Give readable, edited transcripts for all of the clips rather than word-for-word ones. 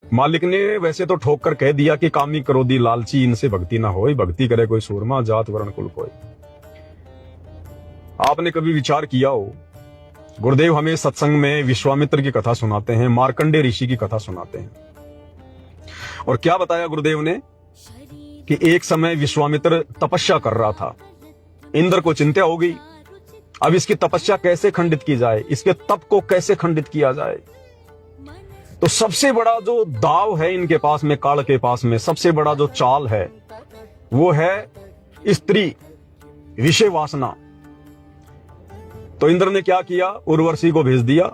मालिक ने वैसे तो ठोक कर कह दिया कि कामी क्रोधी लालची इनसे भक्ति ना होई, भक्ति करे कोई सूरमा जात वर्ण कुल कोई। आपने कभी विचार किया हो, गुरुदेव हमें सत्संग में विश्वामित्र की कथा सुनाते हैं, मार्कंडे ऋषि की कथा सुनाते हैं, और क्या बताया गुरुदेव ने कि एक समय विश्वामित्र तपस्या कर रहा था। इंद्र को चिंता हो गई, अब इसकी तपस्या कैसे खंडित की जाए, इसके तप को कैसे खंडित किया जाए। तो सबसे बड़ा जो दाव है इनके पास में, काल के पास में सबसे बड़ा जो चाल है वो है स्त्री, विषय वासना। तो इंद्र ने क्या किया, उर्वशी को भेज दिया।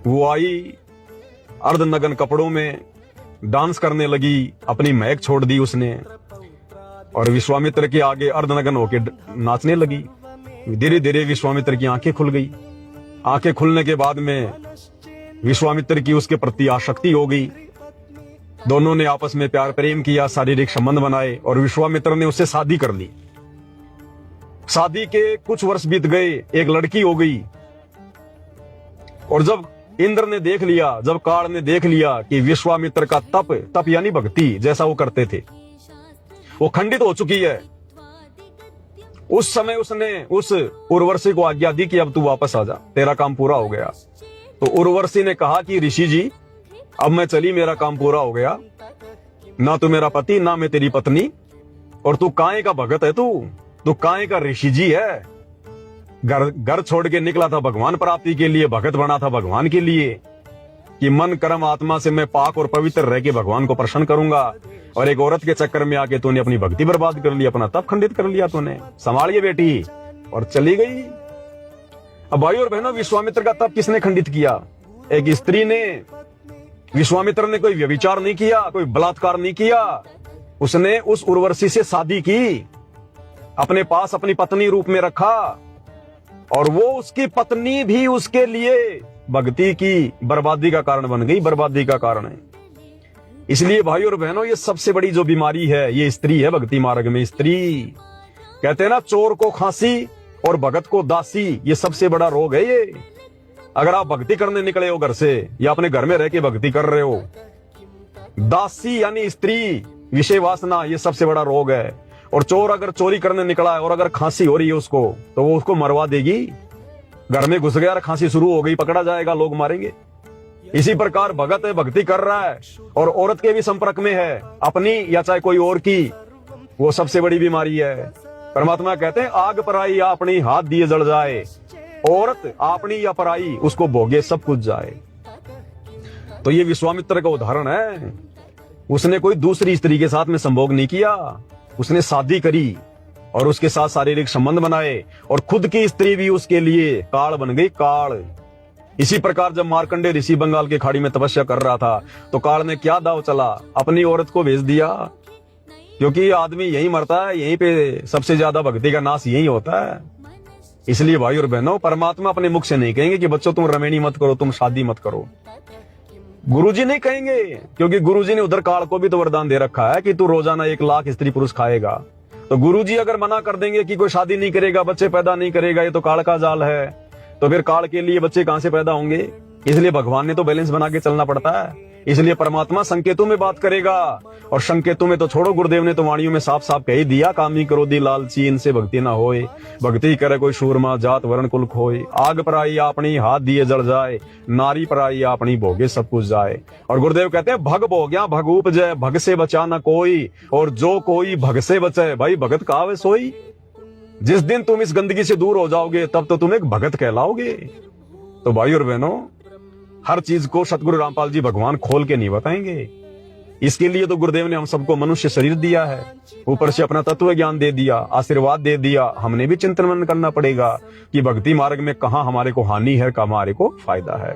वो आई अर्धनग्न कपड़ों में, डांस करने लगी, अपनी महक छोड़ दी उसने, और विश्वामित्र के आगे अर्धनग्न होकर नाचने लगी। धीरे धीरे विश्वामित्र की आंखें खुल गई। आंखें खुलने के बाद में विश्वामित्र की उसके प्रति आसक्ति हो गई। दोनों ने आपस में प्यार प्रेम किया, शारीरिक संबंध बनाए, और विश्वामित्र ने उससे शादी कर ली। शादी के कुछ वर्ष बीत गए, एक लड़की हो गई। और जब इंद्र ने देख लिया, जब काल ने देख लिया कि विश्वामित्र का तप यानी भक्ति जैसा वो करते थे वो खंडित हो चुकी है, उस समय उसने उस उर्वशी को आज्ञा दी कि अब तू वापस आ जा, तेरा काम पूरा हो गया। तो उर्वशी ने कहा कि ऋषि जी अब मैं चली, मेरा काम पूरा हो गया, ना तू मेरा पति ना मैं तेरी पत्नी, और तू काहे का भगत है, तू काहे का ऋषि जी है। घर छोड़ के निकला था भगवान प्राप्ति के लिए, भगत बना था भगवान के लिए कि मन कर्म आत्मा से मैं पाक और पवित्र रह के भगवान को प्रसन्न करूंगा, और एक औरत के चक्कर में आके तूने अपनी भक्ति बर्बाद कर ली, अपना तप खंडित कर लिया तूने, संभालिए बेटी, और चली गई। अब भाई और बहनों, विश्वामित्र का तप किसने खंडित किया? एक स्त्री ने। विश्वामित्र ने कोई व्यभिचार नहीं किया, कोई बलात्कार नहीं किया, उसने उस उर्वशी से शादी की, अपने पास अपनी पत्नी रूप में रखा, और वो उसकी पत्नी भी उसके लिए भक्ति की बर्बादी का कारण बन गई, बर्बादी का कारण है। इसलिए भाई और बहनों, ये सबसे बड़ी जो बीमारी है ये स्त्री है। भक्ति मार्ग में स्त्री, कहते हैं ना, चोर को खांसी और भगत को दासी, ये सबसे बड़ा रोग है ये। अगर आप भक्ति करने निकले हो घर से, या अपने घर में रह के भक्ति कर रहे हो, दासी यानी स्त्री, विषय वासना, ये सबसे बड़ा रोग है। और चोर अगर चोरी करने निकला है और अगर खांसी हो रही है उसको, तो वो उसको मरवा देगी। घर में घुस गया और खांसी शुरू हो गई, पकड़ा जाएगा, लोग मारेंगे। इसी प्रकार भगत है, भक्ति कर रहा है और औरत के भी संपर्क में है, अपनी या चाहे कोई और की, वो सबसे बड़ी बीमारी है। परमात्मा कहते हैं आग पराई या अपनी, हाथ दिए जल जाए। औरत अपनी या पराई, उसको भोगे सब कुछ जाए। तो ये विश्वामित्र का उदाहरण है। उसने कोई दूसरी स्त्री के साथ में संभोग नहीं किया, उसने शादी करी और उसके साथ शारीरिक संबंध बनाए, और खुद की स्त्री भी उसके लिए काल बन गई, काल। इसी प्रकार जब मार्कंडे ऋषि बंगाल की खाड़ी में तपस्या कर रहा था, तो काल ने क्या दाव चला, अपनी औरत को भेज दिया, क्योंकि आदमी यही मरता है, यहीं पे सबसे ज्यादा भक्ति का नाश यही होता है। इसलिए भाई और बहनों, परमात्मा अपने मुख से नहीं कहेंगे कि बच्चों तुम रमेणी मत करो, तुम शादी मत करो। गुरुजी नहीं कहेंगे, क्योंकि गुरुजी ने उधर काल को भी तो वरदान दे रखा है कि तू रोजाना 1 लाख स्त्री पुरुष खाएगा। तो गुरुजी अगर मना कर देंगे कि कोई शादी नहीं करेगा, बच्चे पैदा नहीं करेगा, ये तो काल का जाल है, तो फिर काल के लिए बच्चे कहां से पैदा होंगे? इसलिए भगवान ने तो बैलेंस बना के चलना पड़ता है। इसलिए परमात्मा संकेतों में बात करेगा, और संकेतों में तो छोड़ो, गुरुदेव ने तो वाणियों में साफ साफ कह ही दिया, कामी क्रोधी लालची इनसे भक्ति ना होए, भक्ति करे कोई शूरमा जात वर्ण कुल खोए। आग पराई अपनी, हाथ दिए जल जाए, नारी पराई अपनी, भोगे सब कुछ जाए। और गुरुदेव कहते हैं भग भोग्या भग उपजय, भग से बचा ना कोई, और जो कोई भग से बचे, भाई भगत कहावे सोई। जिस दिन तुम इस गंदगी से दूर हो जाओगे, तब तो तुम एक भगत कहलाओगे। तो भाई और बहनों, हर चीज को सतगुरु रामपाल जी भगवान खोल के नहीं बताएंगे। इसके लिए तो गुरुदेव ने हम सबको मनुष्य शरीर दिया है, ऊपर से अपना तत्व ज्ञान दे दिया, आशीर्वाद दे दिया। हमने भी चिंतन मनन करना पड़ेगा कि भक्ति मार्ग में कहां हमारे को हानि है, कहां हमारे को फायदा है।